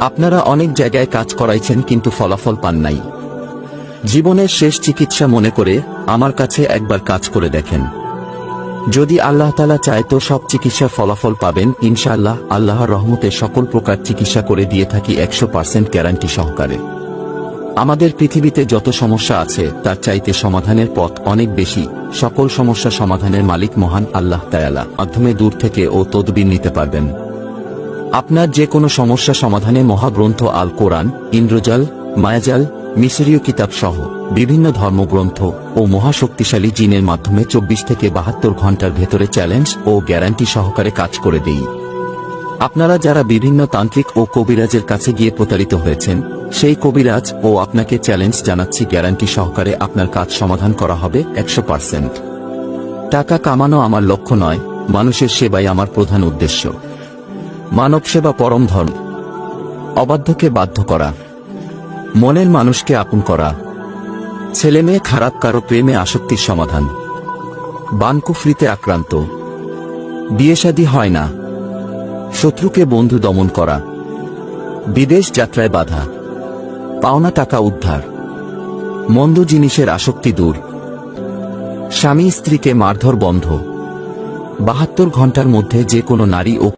আপনারা অনেক জায়গায় কাজ করাইছেন কিন্তু ফলাফল পান নাই। জীবনের শেষ চিকিৎসা মনে করে আমার কাছে একবার কাজ করে দেখেন। যদি আল্লাহ তাআলা চায় তো সব চিকিৎসার ফলাফল পাবেন ইনশাআল্লাহ। আল্লাহর রহমতে সকল প্রকার চিকিৎসা করে দিয়ে থাকি 100% গ্যারান্টি সহকারে। আমাদের পৃথিবীতে যত সমস্যা আছে তার চাইতে সমাধানের পথ অনেক বেশি। সকল সমস্যা সমাধানের মালিক মহান আল্লাহ তাআলা মাধ্যমে দূর থেকে ও তদবির নিতে পারবেন। আপনার যে কোনো সমস্যা সমাধানে মহাগ্রন্থ আল কোরআন, ইন্দ্রজাল, মায়াজাল, মিশরীয় কিতাব সহ বিভিন্ন ধর্মগ্রন্থ ও মহাশক্তিশালী জিনের মাধ্যমে 24 থেকে 72 ঘন্টার ভেতরে চ্যালেঞ্জ ও গ্যারান্টি সহকারে কাজ করে দেই। আপনারা যারা বিভিন্ন তান্ত্রিক ও কবিরাজের কাছে গিয়ে প্রতারিত হয়েছেন, সেই কবিরাজ ও আপনাকে চ্যালেঞ্জ জানাচ্ছি, গ্যারান্টি সহকারে আপনার কাজ সমাধান করা হবে 100%। টাকা কামানো আমার লক্ষ্য নয়, মানুষের সেবাই আমার প্রধান উদ্দেশ্য। মানব সেবা পরম ধর্ম। অবাধ্যকে বাধ্য করা, মনের মানুষকে আপন করা, ছেলেমেয়ে খারাপ কারো প্রেমে আসক্তির সমাধান, বানকুফরিতে আক্রান্ত, বিয়ে শাদী হয় না, শত্রুকে বন্ধু দমন করা, বিদেশ যাত্রায় বাধা, পাওনা টাকা উদ্ধার, মন্দ জিনিসের আসক্তি দূর, স্বামী স্ত্রীকে মারধর বন্ধ, 72 ঘন্টার মধ্যে যে কোনো নারী ও